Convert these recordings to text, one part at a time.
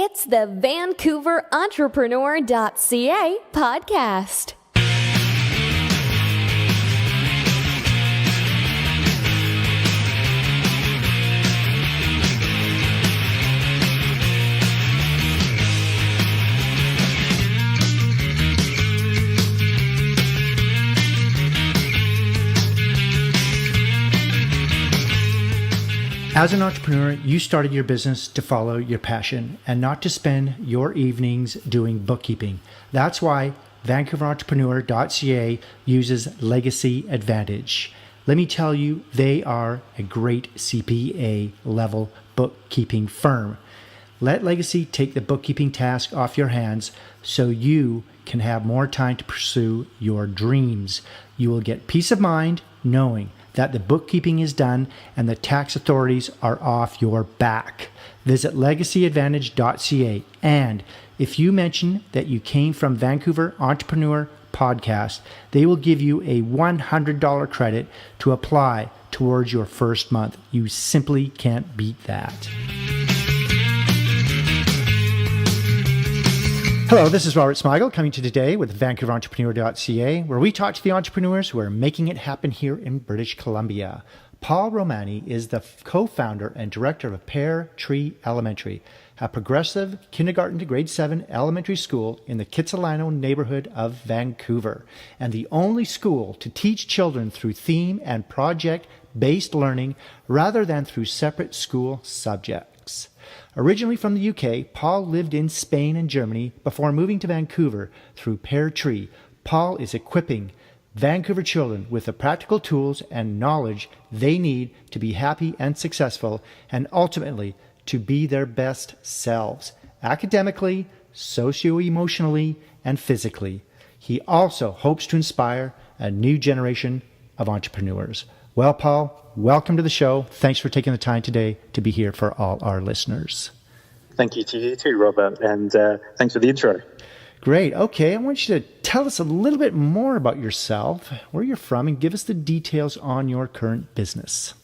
It's the VancouverEntrepreneur.ca podcast. As an entrepreneur, you started your business to follow your passion and not to spend your evenings doing bookkeeping. That's why VancouverEntrepreneur.ca uses Legacy Advantage. Let me tell you, they are a great CPA level bookkeeping firm. Let Legacy take the bookkeeping task off your hands so you can have more time to pursue your dreams. You will get peace of mind knowing that the bookkeeping is done and the tax authorities are off your back. Visit legacyadvantage.ca, and if you mention that you came from Vancouver Entrepreneur Podcast, they will give you a $100 credit to apply towards your first month. You simply can't beat that. Hello, this is Robert Smigel coming to you today with VancouverEntrepreneur.ca, where we talk to the entrepreneurs who are making it happen here in British Columbia. Paul Romani is the co-founder and director of Pear Tree Elementary, a progressive kindergarten to grade 7 elementary school in the Kitsilano neighborhood of Vancouver, and the only school to teach children through theme and project-based learning rather than through separate school subjects. Originally from the UK, Paul lived in Spain and Germany before moving to Vancouver through Pear Tree. Paul is equipping Vancouver children with the practical tools and knowledge they need to be happy and successful, and ultimately to be their best selves, academically, socio-emotionally, and physically. He also hopes to inspire a new generation of entrepreneurs. Well, Paul, welcome to the show. Thanks for taking the time today to be here for all our listeners. Thank you to you too, Robert, and thanks for the intro. Great. Okay, I want you to tell us a little bit more about yourself, where you're from, and give us the details on your current business.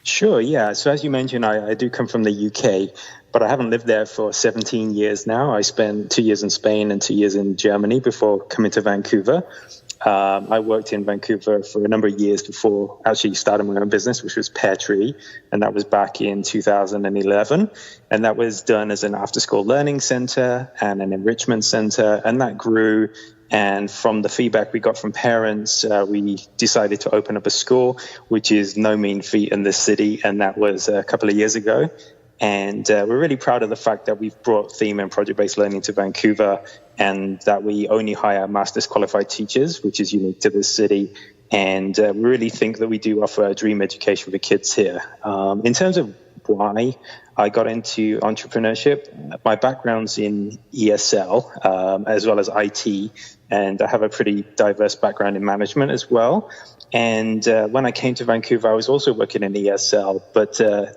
Sure, yeah. So as you mentioned, I do come from the UK, but I haven't lived there for 17 years now. I spent 2 years in Spain and 2 years in Germany before coming to Vancouver. I worked in Vancouver for a number of years before actually starting my own business, which was Pear Tree, and that was back in 2011. And that was done as an after-school learning center and an enrichment center, and that grew. And from the feedback we got from parents, we decided to open up a school, which is no mean feat in this city, and that was a couple of years ago. And we're really proud of the fact that we've brought theme and project-based learning to Vancouver, and that we only hire master's qualified teachers, which is unique to this city. And we really think that we do offer a dream education for kids here. In terms of why I got into entrepreneurship, my background's in ESL as well as IT, and I have a pretty diverse background in management as well. And when I came to Vancouver, I was also working in ESL, but the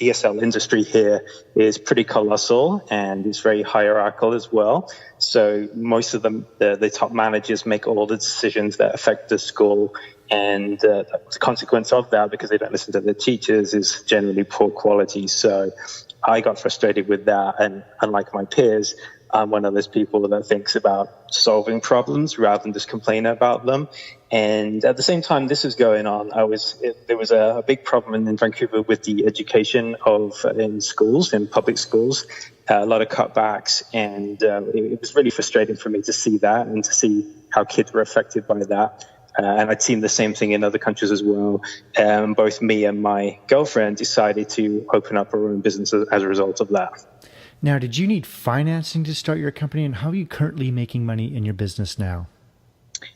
ESL industry here is pretty colossal and it's very hierarchical as well. So most of them, the top managers make all the decisions that affect the school, and the consequence of that, because they don't listen to the teachers, is generally poor quality. So I got frustrated with that, and unlike my peers, I'm one of those people that thinks about solving problems rather than just complaining about them. And at the same time this was going on, there was a big problem in Vancouver with the education in schools, in public schools, a lot of cutbacks, and it was really frustrating for me to see that and to see how kids were affected by that. And I'd seen the same thing in other countries as well. Both me and my girlfriend decided to open up our own business as a result of that. Now, did you need financing to start your company, and how are you currently making money in your business now?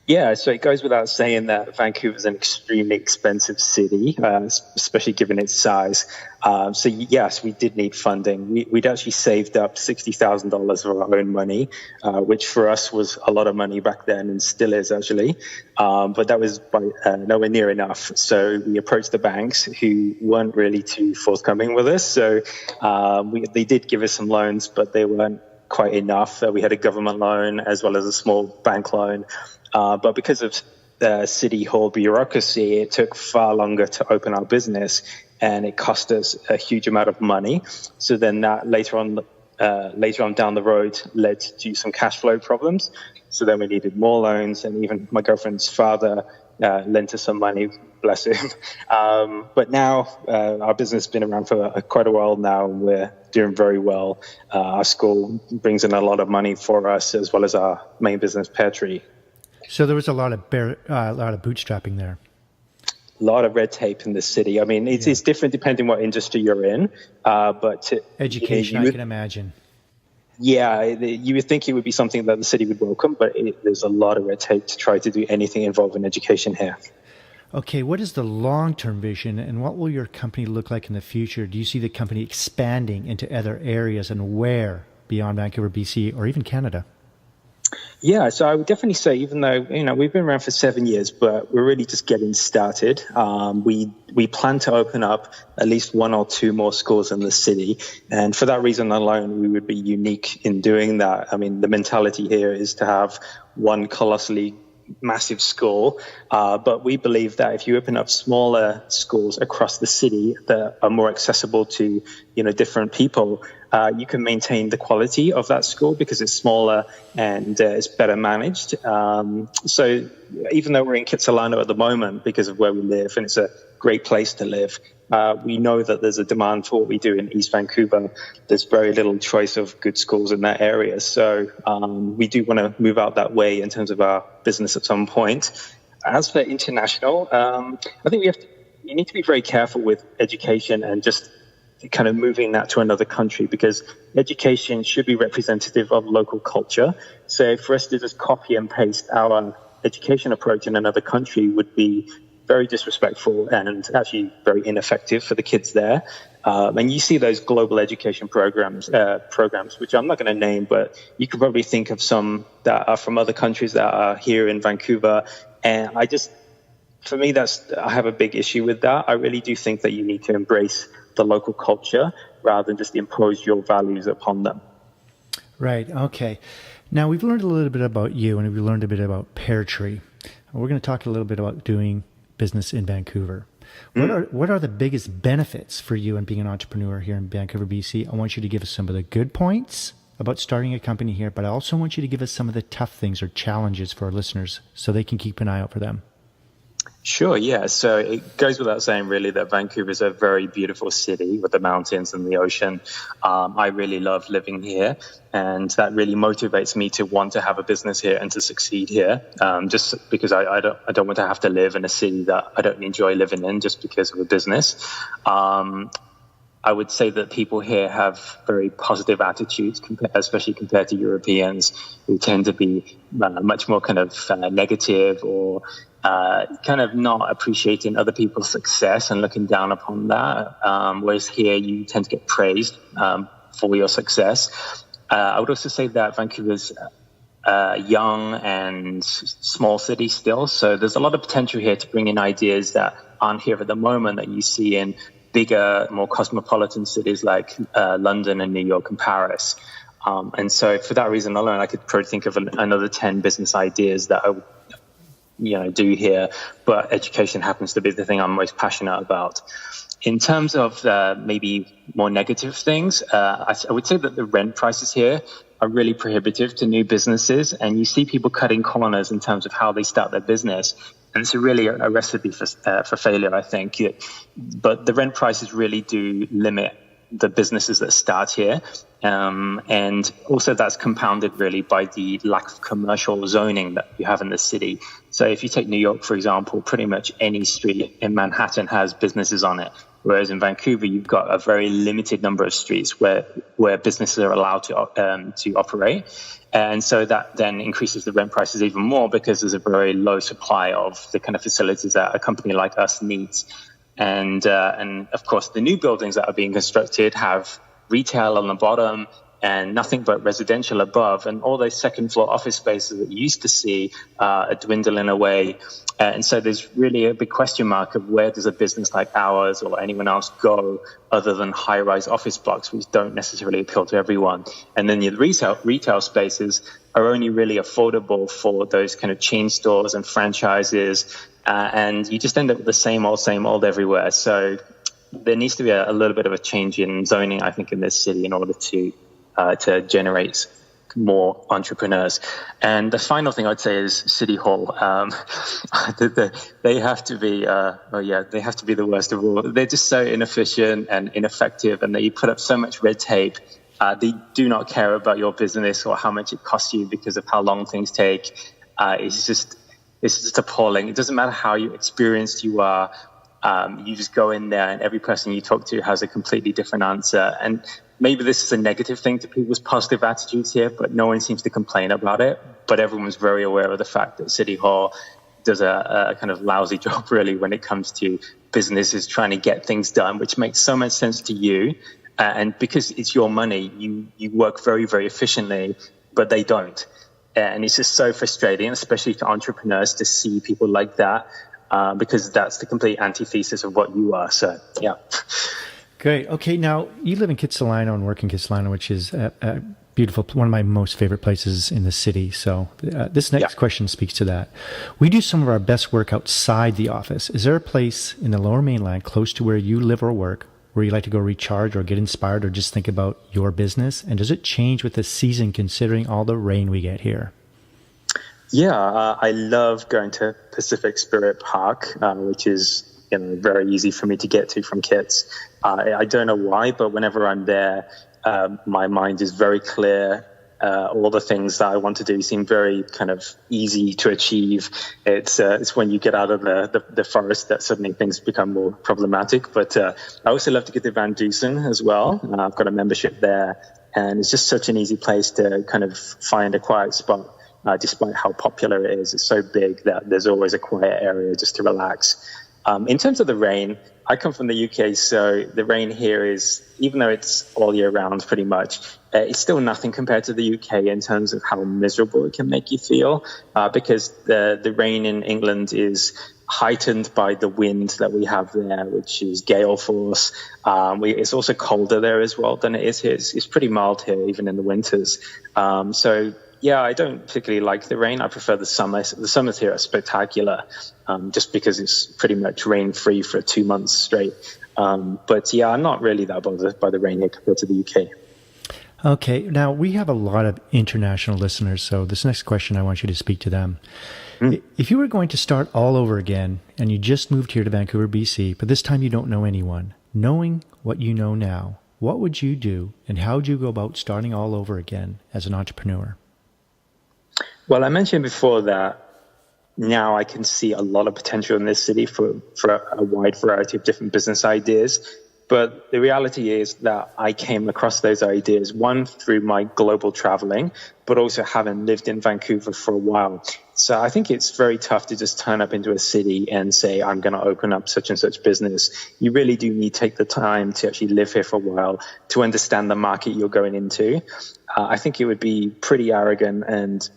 Yeah, so it goes without saying that Vancouver is an extremely expensive city, especially given its size. So yes, we did need funding. We'd actually saved up $60,000 of our own money, which for us was a lot of money back then and still is actually. But that was nowhere near enough. So we approached the banks, who weren't really too forthcoming with us. So they did give us some loans, but they weren't quite enough. We had a government loan as well as a small bank loan. But because of the city hall bureaucracy, it took far longer to open our business, and it cost us a huge amount of money. So then that later on later on down the road led to some cash flow problems. So then we needed more loans, and even my girlfriend's father lent us some money, bless him. But now our business has been around for quite a while now, and we're doing very well. Our school brings in a lot of money for us, as well as our main business, Pear Tree. So there was a lot of bootstrapping there. A lot of red tape in the city. I mean, it's different depending what industry you're in. But education, I can imagine. Yeah, you would think it would be something that the city would welcome, but there's a lot of red tape to try to do anything involving education here. Okay, what is the long-term vision, and what will your company look like in the future? Do you see the company expanding into other areas, and where beyond Vancouver, BC, or even Canada? Yeah, so I would definitely say, even though we've been around for 7 years, but we're really just getting started. We plan to open up at least 1 or 2 more schools in the city, and for that reason alone, we would be unique in doing that. I mean, the mentality here is to have one colossally massive school, but we believe that if you open up smaller schools across the city that are more accessible to different people, you can maintain the quality of that school because it's smaller and it's better managed. So even though we're in Kitsilano at the moment because of where we live, and it's a great place to live, we know that there's a demand for what we do in East Vancouver. There's very little choice of good schools in that area. So we do want to move out that way in terms of our business at some point. As for international, I think you need to be very careful with education and just kind of moving that to another country, because education should be representative of local culture. So for us to just copy and paste our education approach in another country would be very disrespectful and actually very ineffective for the kids there. And you see those global education programs, which I'm not going to name, but you could probably think of some that are from other countries that are here in Vancouver. And for me, I have a big issue with that. I really do think that you need to embrace the local culture rather than just impose your values upon them. Right. Okay. Now, we've learned a little bit about you, and we've learned a bit about Pear Tree. We're going to talk a little bit about doing business in Vancouver. What are the biggest benefits for you in being an entrepreneur here in Vancouver, BC? I want you to give us some of the good points about starting a company here, but I also want you to give us some of the tough things or challenges for our listeners so they can keep an eye out for them. Sure, yeah. So it goes without saying, really, that Vancouver is a very beautiful city with the mountains and the ocean. I really love living here, and that really motivates me to want to have a business here and to succeed here. Just because I don't want to have to live in a city that I don't enjoy living in just because of a business. I would say that people here have very positive attitudes, especially compared to Europeans, who tend to be much more kind of negative or kind of not appreciating other people's success and looking down upon that. Whereas here you tend to get praised for your success. I would also say that Vancouver's young and small city still, so there's a lot of potential here to bring in ideas that aren't here at the moment that you see in bigger, more cosmopolitan cities like London and New York and Paris. And so for that reason alone, I could probably think of another 10 business ideas that I would do here, but education happens to be the thing I'm most passionate about. In terms of maybe more negative things, I would say that the rent prices here are really prohibitive to new businesses, and you see people cutting corners in terms of how they start their business. And it's really a recipe for failure, I think. But the rent prices really do limit the businesses that start here. And also that's compounded really by the lack of commercial zoning that you have in the city. So if you take New York, for example, pretty much any street in Manhattan has businesses on it. Whereas in Vancouver, you've got a very limited number of streets where businesses are allowed to operate. And so that then increases the rent prices even more because there's a very low supply of the kind of facilities that a company like us needs. And of course, the new buildings that are being constructed have retail on the bottom and nothing but residential above. And all those second floor office spaces that you used to see are dwindling away. And so there's really a big question mark of where does a business like ours or anyone else go other than high-rise office blocks, which don't necessarily appeal to everyone. And then the retail spaces are only really affordable for those kind of chain stores and franchises. And you just end up with the same old everywhere. So there needs to be a little bit of a change in zoning, I think, in this city in order to to generate more entrepreneurs. And the final thing I'd say is City Hall. They have to be, they have to be the worst of all. They're just so inefficient and ineffective, and they put up so much red tape. They do not care about your business or how much it costs you because of how long things take. It's just appalling. It doesn't matter how experienced you are. You just go in there and every person you talk to has a completely different answer. And maybe this is a negative thing to people's positive attitudes here, but no one seems to complain about it. But everyone's very aware of the fact that City Hall does a kind of lousy job, really, when it comes to businesses trying to get things done, which makes so much sense to you. And because it's your money, you work very, very efficiently, but they don't. And it's just so frustrating, especially to entrepreneurs, to see people like that, because that's the complete antithesis of what you are. So, yeah. Great. Okay, now you live in Kitsilano and work in Kitsilano, which is a beautiful, one of my most favorite places in the city. So this next question speaks to that. We do some of our best work outside the office. Is there a place in the Lower Mainland close to where you live or work where you like to go recharge or get inspired or just think about your business? And does it change with the season considering all the rain we get here? Yeah, I love going to Pacific Spirit Park, which is very easy for me to get to from Kits. I don't know why, but whenever I'm there, my mind is very clear. All the things that I want to do seem very kind of easy to achieve. It's when you get out of the forest that suddenly things become more problematic. But I also love to get to Van Dusen as well. I've got a membership there, and it's just such an easy place to kind of find a quiet spot. Despite how popular it is, it's so big that there's always a quiet area just to relax. In terms of the rain, I come from the UK, so the rain here is, even though it's all year round pretty much, it's still nothing compared to the UK in terms of how miserable it can make you feel, because the rain in England is heightened by the wind that we have there, which is gale force. It's also colder there as well than it is here. It's pretty mild here, even in the winters. Yeah, I don't particularly like the rain. I prefer the summer. The summers here are spectacular, just because it's pretty much rain-free for 2 months straight. But yeah, I'm not really that bothered by the rain here compared to the UK. Okay, now we have a lot of international listeners, so this next question, I want you to speak to them. If you were going to start all over again, and you just moved here to Vancouver, BC, but this time you don't know anyone, knowing what you know now, what would you do, and how would you go about starting all over again as an entrepreneur? Well, I mentioned before that now I can see a lot of potential in this city for a wide variety of different business ideas. But the reality is that I came across those ideas, one, through my global traveling, but also having lived in Vancouver for a while. So I think it's very tough to just turn up into a city and say, I'm going to open up such and such business. You really do need to take the time to actually live here for a while to understand the market you're going into. I think it would be pretty arrogant and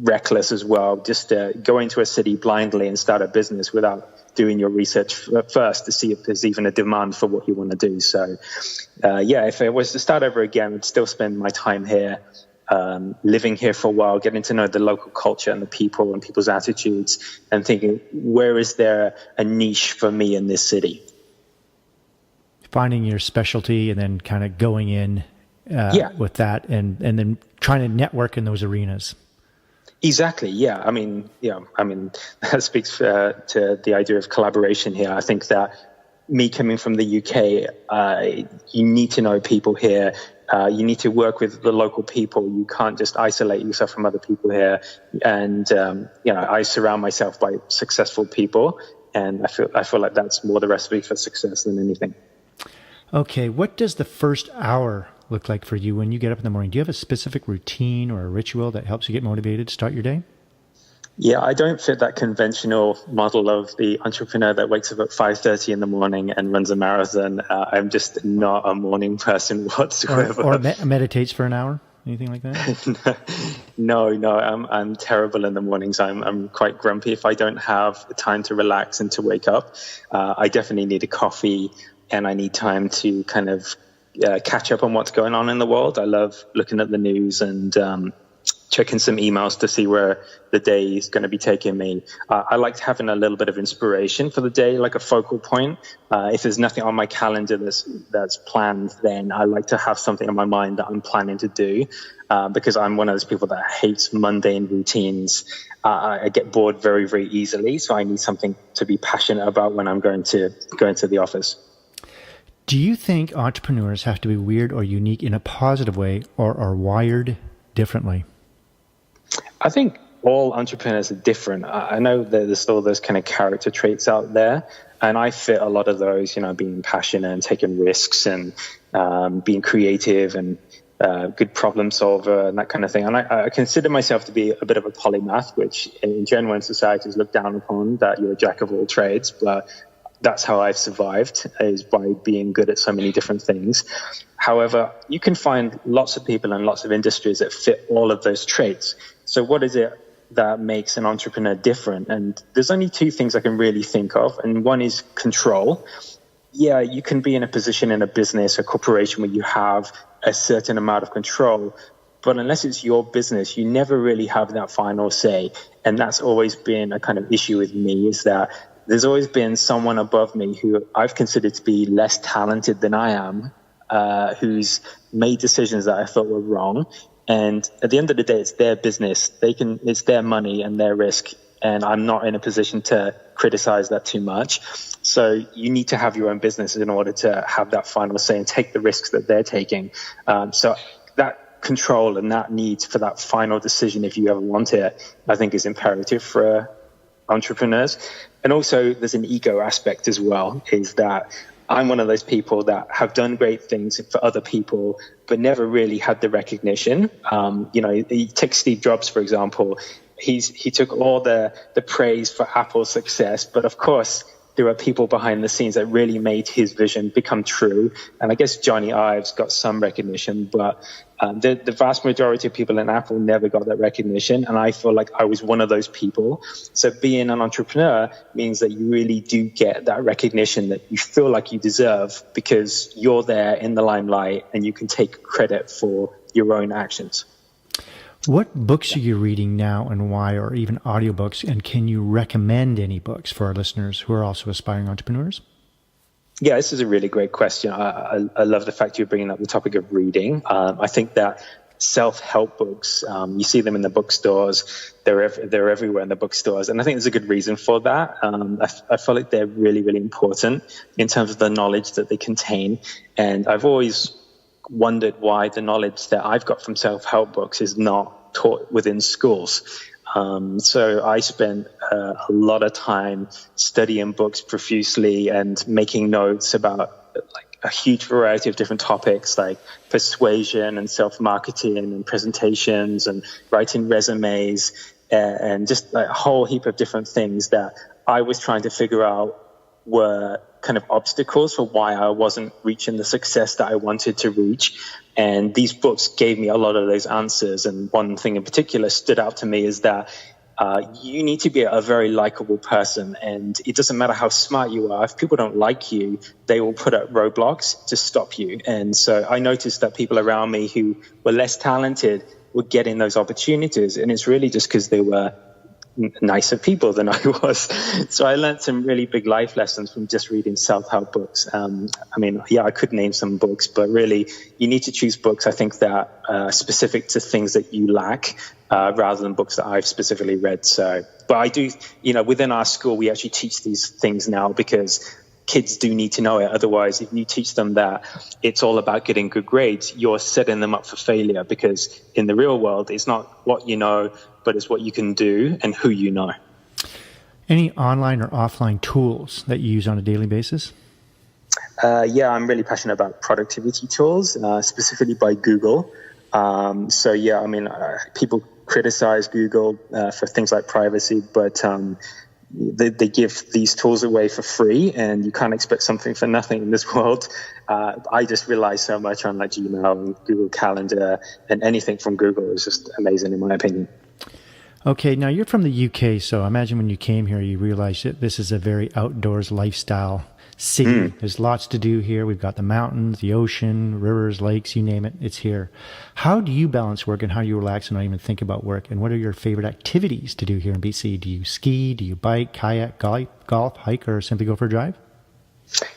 reckless as well, just to go into a city blindly and start a business without doing your research first to see if there's even a demand for what you want to do. So, if it was to start over again, I'd still spend my time here, living here for a while, getting to know the local culture and the people and people's attitudes, and thinking, where is there a niche for me in this city? Finding your specialty and then kind of going in with that and then trying to network in those arenas. Exactly. Yeah. I mean, that speaks to the idea of collaboration here. I think that me coming from the UK, you need to know people here. You need to work with the local people. You can't just isolate yourself from other people here. And, I surround myself by successful people, and I feel like that's more the recipe for success than anything. Okay. What does the first hour look like for you when you get up in the morning? Do you have a specific routine or a ritual that helps you get motivated to start your day? Yeah, I don't fit that conventional model of the entrepreneur that wakes up at 5:30 in the morning and runs a marathon. I'm just not a morning person whatsoever. Or meditates for an hour? Anything like that? No, I'm terrible in the mornings. I'm quite grumpy if I don't have time to relax and to wake up. I definitely need a coffee, and I need time to kind of catch up on what's going on in the world. I love looking at the news and checking some emails to see where the day is going to be taking me. I like having a little bit of inspiration for the day, like a focal point. If there's nothing on my calendar that's planned, then I like to have something in my mind that I'm planning to do, because I'm one of those people that hates mundane routines. I get bored very, very easily, so I need something to be passionate about when I'm going to the office. Do you think entrepreneurs have to be weird or unique in a positive way, or are wired differently? I think all entrepreneurs are different. I know that there's still those kind of character traits out there, and I fit a lot of those, being passionate and taking risks and being creative and good problem solver and that kind of thing. And I consider myself to be a bit of a polymath, which in general in society is looked down upon, that you're a jack of all trades, but that's how I've survived, is by being good at so many different things. However, you can find lots of people and lots of industries that fit all of those traits. So what is it that makes an entrepreneur different? And there's only two things I can really think of. And one is control. Yeah, you can be in a position in a business or corporation where you have a certain amount of control, but unless it's your business, you never really have that final say. And that's always been a kind of issue with me, is that there's always been someone above me who I've considered to be less talented than I am, who's made decisions that I thought were wrong. And at the end of the day, it's their business. It's their money and their risk. And I'm not in a position to criticize that too much. So you need to have your own business in order to have that final say and take the risks that they're taking. So that control and that need for that final decision, if you ever want it, I think is imperative for entrepreneurs. And also there's an ego aspect as well, is that I'm one of those people that have done great things for other people, but never really had the recognition. You take Steve Jobs, for example. He took all the praise for Apple's success, but of course there are people behind the scenes that really made his vision become true. And I guess Johnny Ives got some recognition, but the vast majority of people in Apple never got that recognition. And I feel like I was one of those people. So being an entrepreneur means that you really do get that recognition that you feel like you deserve, because you're there in the limelight and you can take credit for your own actions. What books are you reading now and why, or even audiobooks? And can you recommend any books for our listeners who are also aspiring entrepreneurs? Yeah, this is a really great question. I love the fact you're bringing up the topic of reading. I think that self-help books, you see them in the bookstores. They're everywhere in the bookstores. And I think there's a good reason for that. I feel like they're really, really important in terms of the knowledge that they contain. And I've always wondered why the knowledge that I've got from self-help books is not taught within schools. So I spent a lot of time studying books profusely and making notes about a huge variety of different topics like persuasion and self-marketing and presentations and writing resumes and just a whole heap of different things that I was trying to figure out were kind of obstacles for why I wasn't reaching the success that I wanted to reach. And these books gave me a lot of those answers. And one thing in particular stood out to me is that you need to be a very likable person. And it doesn't matter how smart you are. If people don't like you, they will put up roadblocks to stop you. And so I noticed that people around me who were less talented were getting those opportunities. And it's really just because they were nicer people than I was. So I learned some really big life lessons from just reading self-help books. I could name some books, but really you need to choose books, I think, that are specific to things that you lack, rather than books that I've specifically read. So, but I do, within our school, we actually teach these things now because kids do need to know it. Otherwise, if you teach them that it's all about getting good grades, you're setting them up for failure, because in the real world, it's not what you know, but it's what you can do and who you know. Any online or offline tools that you use on a daily basis? I'm really passionate about productivity tools, specifically by Google. People criticize Google for things like privacy, but they give these tools away for free, and you can't expect something for nothing in this world. I just rely so much on Gmail and Google Calendar, and anything from Google is just amazing in my opinion. Okay, now you're from the UK, so I imagine when you came here, you realized that this is a very outdoors lifestyle city. There's lots to do here. We've got the mountains, the ocean, rivers, lakes, you name it. It's here. How do you balance work and how do you relax and not even think about work? And what are your favorite activities to do here in BC? Do you ski? Do you bike, kayak, golf, hike, or simply go for a drive?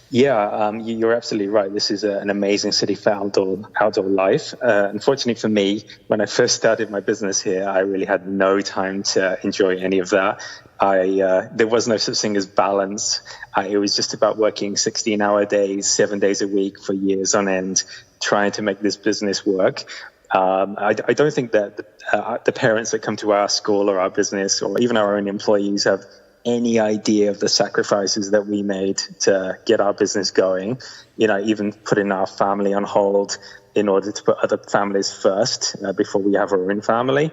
Yeah, you're absolutely right. This is an amazing city for outdoor life. Unfortunately for me, when I first started my business here, I really had no time to enjoy any of that. There was no such thing as balance. It was just about working 16-hour days, 7 days a week for years on end, trying to make this business work. I don't think that the parents that come to our school or our business or even our own employees have any idea of the sacrifices that we made to get our business going, even putting our family on hold in order to put other families first before we have our own family.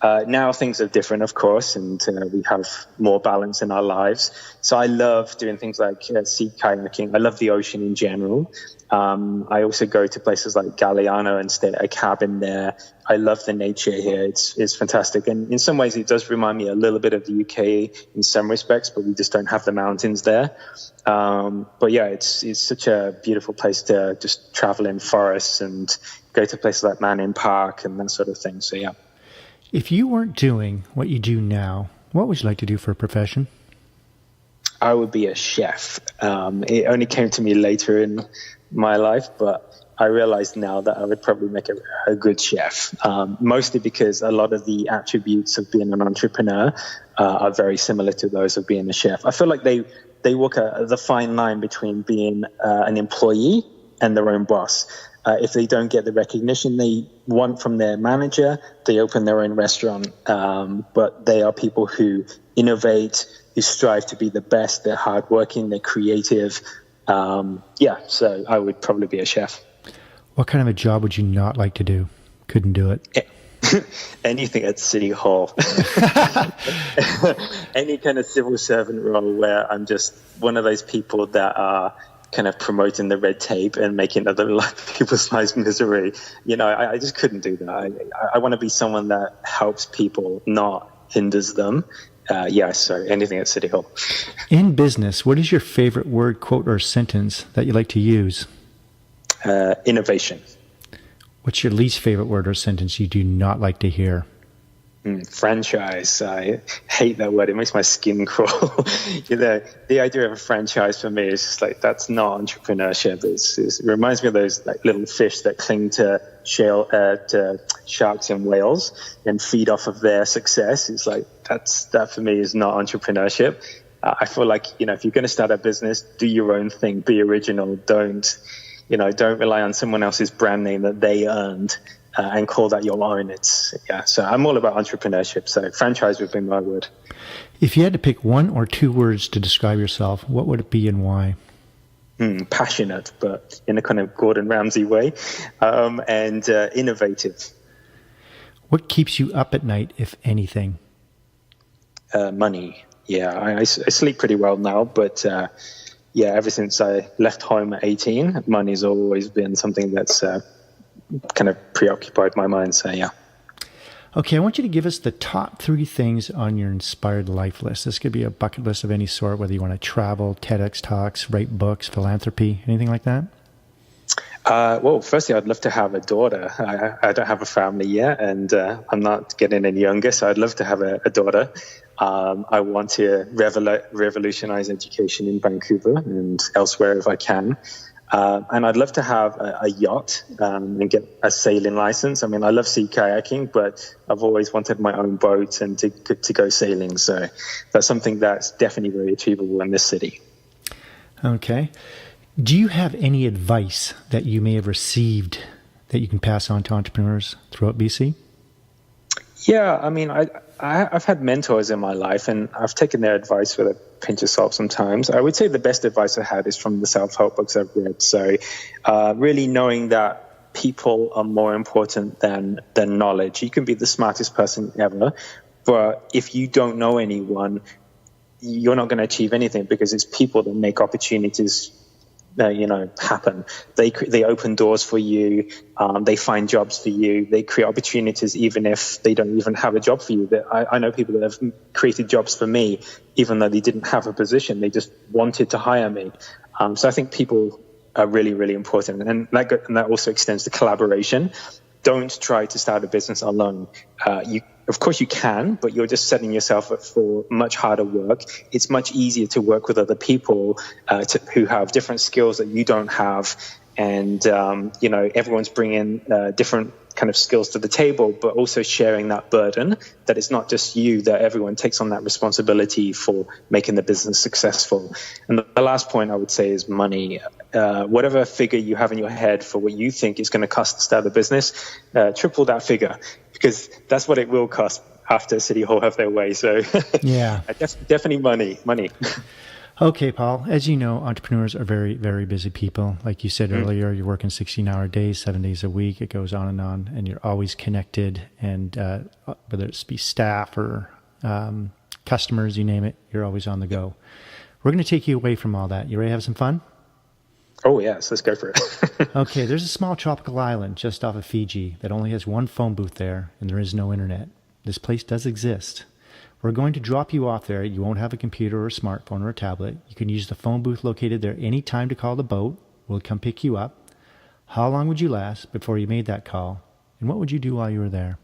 Now things are different, of course, and we have more balance in our lives. So I love doing things like sea kayaking. I love the ocean in general. I also go to places like Galiano and stay at a cabin there. I love the nature here. It's fantastic. And in some ways, it does remind me a little bit of the UK in some respects, but we just don't have the mountains there. But yeah, it's such a beautiful place to just travel in forests and go to places like Manning Park and that sort of thing. So yeah. If you weren't doing what you do now, what would you like to do for a profession? I would be a chef. It only came to me later in my life, but I realize now that I would probably make a good chef, mostly because a lot of the attributes of being an entrepreneur are very similar to those of being a chef. I feel like they walk the fine line between being an employee and their own boss. If they don't get the recognition they want from their manager, they open their own restaurant. But they are people who innovate, who strive to be the best. They're hardworking, they're creative. So I would probably be a chef. What kind of a job would you not like to do? Couldn't do it. Anything at City Hall. Any kind of civil servant role where I'm just one of those people that are kind of promoting the red tape and making other people's lives misery. I just couldn't do that. I want to be someone that helps people, not hinders them. So anything at City Hall. In business, what is your favorite word, quote, or sentence that you like to use? Innovation. What's your least favorite word or sentence you do not like to hear? Franchise. I hate that word. It makes my skin crawl. The idea of a franchise for me is just like, that's not entrepreneurship. It reminds me of those like little fish that cling to sharks and whales and feed off of their success. It's like, that for me is not entrepreneurship. I feel like, if you're going to start a business, do your own thing, be original. Don't rely on someone else's brand name that they earned and call that your own. So I'm all about entrepreneurship. So franchise would be my word. If you had to pick one or two words to describe yourself, what would it be and why? Passionate, but in a kind of Gordon Ramsay way, and innovative. What keeps you up at night, if anything? Money. Yeah, I sleep pretty well now, but ever since I left home at 18, money's always been something that's kind of preoccupied my mind. So yeah. Okay, I want you to give us the top 3 things on your inspired life list. This could be a bucket list of any sort, whether you want to travel, TEDx talks, write books, philanthropy, anything like that. Well, firstly, I'd love to have a daughter. I don't have a family yet, and I'm not getting any younger, so I'd love to have a daughter. I want to revolutionize education in Vancouver and elsewhere if I can. And I'd love to have a yacht and get a sailing license. I mean, I love sea kayaking, but I've always wanted my own boat and to go sailing. So that's something that's definitely very achievable in this city. Okay. Do you have any advice that you may have received that you can pass on to entrepreneurs throughout BC? Yeah, I mean, I've had mentors in my life, and I've taken their advice with a pinch of salt sometimes. I would say the best advice I had is from the self-help books I've read. So really knowing that people are more important than knowledge. You can be the smartest person ever, but if you don't know anyone, you're not going to achieve anything, because it's people that make opportunities happen. They open doors for you. They find jobs for you. They create opportunities even if they don't even have a job for you. I know people that have created jobs for me even though they didn't have a position. They just wanted to hire me. So I think people are really, really important. And that also extends to collaboration. Don't try to start a business alone. Of course you can, but you're just setting yourself up for much harder work. It's much easier to work with other people who have different skills that you don't have. And, everyone's bringing different kind of skills to the table, but also sharing that burden, that it's not just you, that everyone takes on that responsibility for making the business successful. And the last point I would say is money. Whatever figure you have in your head for what you think is going to cost to start a business, triple that figure, because that's what it will cost after City Hall have their way. So yeah, definitely money. Okay, Paul, as you know, entrepreneurs are very, very busy people. Like you said earlier, you're working 16-hour days, 7 days a week. It goes on, and you're always connected. And whether it's be staff or customers, you name it, you're always on the go. We're going to take you away from all that. You ready to have some fun? Oh, yes, let's go for it. Okay, there's a small tropical island just off of Fiji that only has one phone booth there, and there is no internet. This place does exist. We're going to drop you off there. You won't have a computer or a smartphone or a tablet. You can use the phone booth located there any time to call the boat. We'll come pick you up. How long would you last before you made that call? And what would you do while you were there?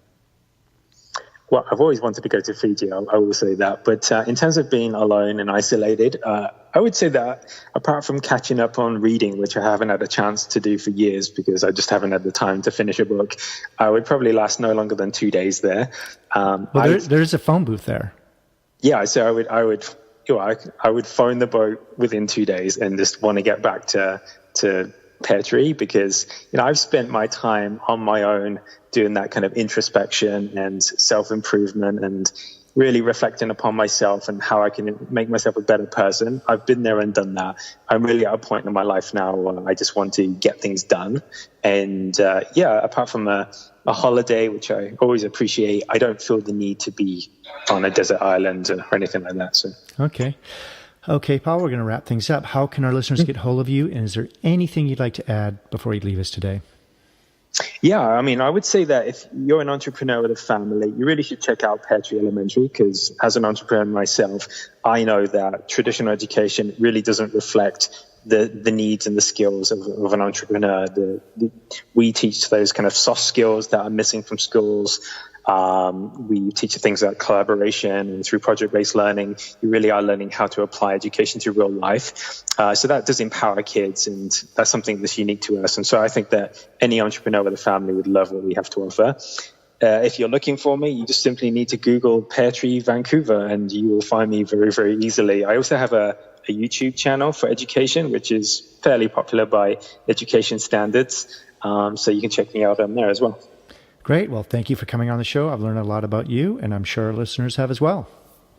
Well, I've always wanted to go to Fiji, I will say that. But in terms of being alone and isolated, I would say that apart from catching up on reading, which I haven't had a chance to do for years because I just haven't had the time to finish a book, I would probably last no longer than 2 days there. There's a phone booth there. Yeah, so I would phone the boat within 2 days and just want to get back to Pear Tree, because I've spent my time on my own doing that kind of introspection and self-improvement and really reflecting upon myself and how I can make myself a better person. I've been there and done that. I'm really at a point in my life now where I just want to get things done. And apart from a holiday, which I always appreciate, I don't feel the need to be on a desert island or anything like that. So Okay, Paul, we're going to wrap things up. How can our listeners get hold of you? And is there anything you'd like to add before you leave us today? Yeah, I would say that if you're an entrepreneur with a family, you really should check out Pear Tree Elementary, because as an entrepreneur myself, I know that traditional education really doesn't reflect the needs and the skills of an entrepreneur. We teach those kind of soft skills that are missing from schools. We teach things like collaboration, and through project-based learning, you really are learning how to apply education to real life. So that does empower kids, and that's something that's unique to us. And so I think that any entrepreneur with a family would love what we have to offer. If you're looking for me, you just simply need to Google Pear Tree Vancouver, and you will find me very, very easily. I also have a YouTube channel for education, which is fairly popular by education standards. So you can check me out on there as well. Great. Well, thank you for coming on the show. I've learned a lot about you, and I'm sure our listeners have as well.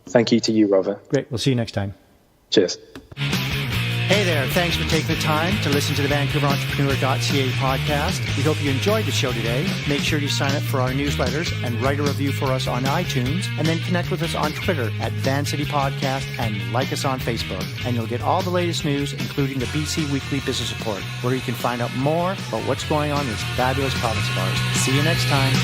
Thank you to you, Robert. Great. We'll see you next time. Cheers. Hey there. Thanks for taking the time to listen to the VancouverEntrepreneur.ca podcast. We hope you enjoyed the show today. Make sure you sign up for our newsletters and write a review for us on iTunes, and then connect with us on Twitter at Vancity Podcast and like us on Facebook. And you'll get all the latest news, including the BC Weekly Business Report, where you can find out more about what's going on in this fabulous province of ours. See you next time.